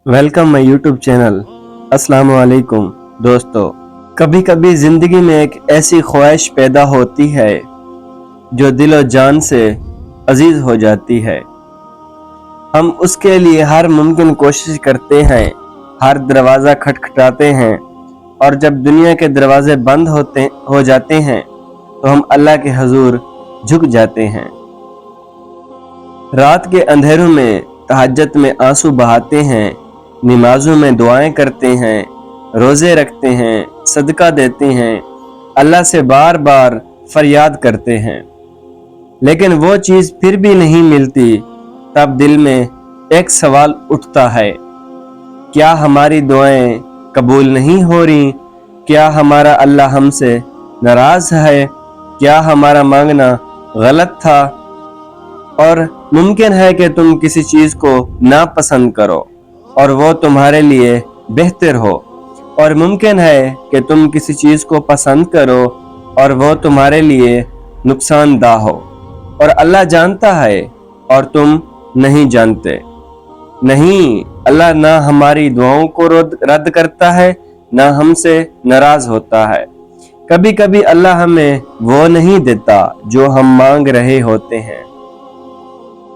Welcome my YouTube channel. अस्सलाम वालेकुम दोस्तों, कभी कभी जिंदगी में एक ऐसी ख्वाहिश पैदा होती है जो दिल और जान से अजीज हो जाती है। हम उसके लिए हर मुमकिन कोशिश करते हैं, हर दरवाज़ा खटखटाते हैं, और जब दुनिया के दरवाजे बंद हो जाते हैं तो हम अल्लाह के हुजूर झुक जाते हैं। रात के अंधेरों में तहज्जुद में आंसू बहाते हैं, नमाजों में दुआएं करते हैं, रोज़े रखते हैं, सदका देते हैं, अल्लाह से बार बार फरियाद करते हैं, लेकिन वो चीज़ फिर भी नहीं मिलती। तब दिल में एक सवाल उठता है, क्या हमारी दुआएं कबूल नहीं हो रही? क्या हमारा अल्लाह हमसे नाराज़ है? क्या हमारा मांगना गलत था? और मुमकिन है कि तुम किसी चीज़ को नापसंद करो और वो तुम्हारे लिए बेहतर हो, और मुमकिन है कि तुम किसी चीज़ को पसंद करो और वो तुम्हारे लिए नुकसानदा हो, और अल्लाह जानता है और तुम नहीं जानते। नहीं, अल्लाह ना हमारी दुआओं को रद्द करता है, ना हमसे नाराज होता है। कभी कभी अल्लाह हमें वो नहीं देता जो हम मांग रहे होते हैं,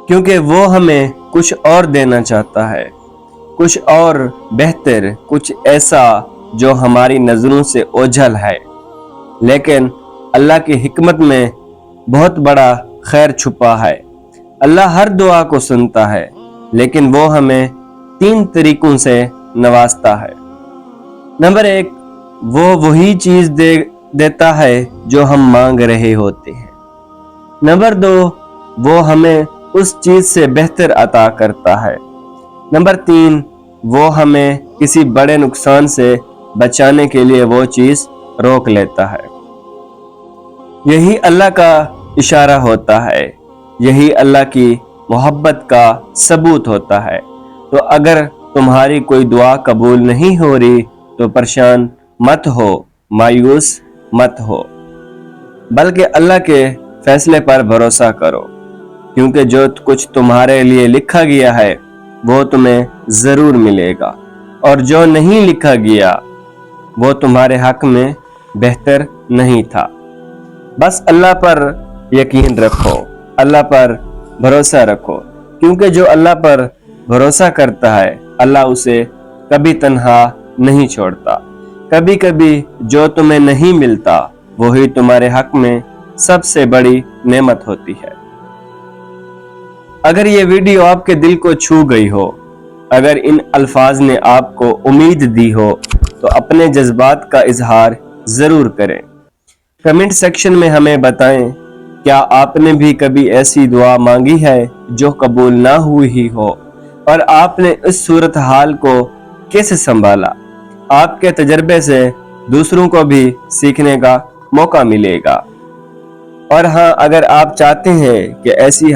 क्योंकि वो हमें कुछ और देना चाहता है, कुछ और बेहतर, कुछ ऐसा जो हमारी नजरों से ओझल है। लेकिन अल्लाह की हिकमत में बहुत बड़ा खैर छुपा है। अल्लाह हर दुआ को सुनता है, लेकिन वो हमें 3 तरीकों से नवाजता है। नंबर 1, वो वही चीज देता है जो हम मांग रहे होते हैं। नंबर 2, वो हमें उस चीज से बेहतर अता करता है। नंबर 3, वो हमें किसी बड़े नुकसान से बचाने के लिए वो चीज रोक लेता है। यही अल्लाह का इशारा होता है, यही अल्लाह की मोहब्बत का सबूत होता है। तो अगर तुम्हारी कोई दुआ कबूल नहीं हो रही तो परेशान मत हो, मायूस मत हो, बल्कि अल्लाह के फैसले पर भरोसा करो, क्योंकि जो कुछ तुम्हारे लिए लिखा गया है वो तुम्हें जरूर मिलेगा, और जो नहीं लिखा गया वो तुम्हारे हक में बेहतर नहीं था। बस अल्लाह पर यकीन रखो, अल्लाह पर भरोसा रखो, क्योंकि जो अल्लाह पर भरोसा करता है अल्लाह उसे कभी तन्हा नहीं छोड़ता। कभी कभी जो तुम्हें नहीं मिलता वही तुम्हारे हक में सबसे बड़ी नेमत होती है। अगर ये वीडियो आपके दिल को छू गई हो, अगर इन अल्फाज ने आपको उम्मीद दी हो, तो अपने जज्बात का इजहार जरूर करें। कमेंट सेक्शन में हमें बताएं, क्या आपने भी कभी ऐसी दुआ मांगी है जो कबूल ना हुई हो, और आपने इस सूरत हाल को कैसे संभाला? आपके तजर्बे से दूसरों को भी सीखने का मौका मिलेगा। और हाँ, अगर आप चाहते हैं कि ऐसी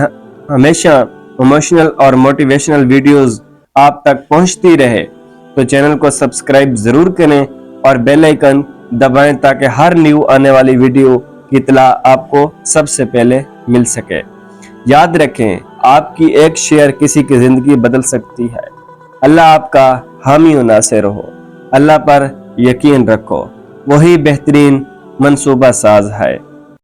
हमेशा इमोशनल और मोटिवेशनल वीडियोस आप तक पहुंचती रहे, तो चैनल को सब्सक्राइब जरूर करें और बेल आइकन दबाएं, ताकि हर न्यू आने वाली वीडियो की इत्तला आपको सबसे पहले मिल सके। याद रखें, आपकी एक शेयर किसी की जिंदगी बदल सकती है। अल्लाह आपका हामी और नासिर हो। अल्लाह पर यकीन रखो, वही बेहतरीन मंसूबा साज है।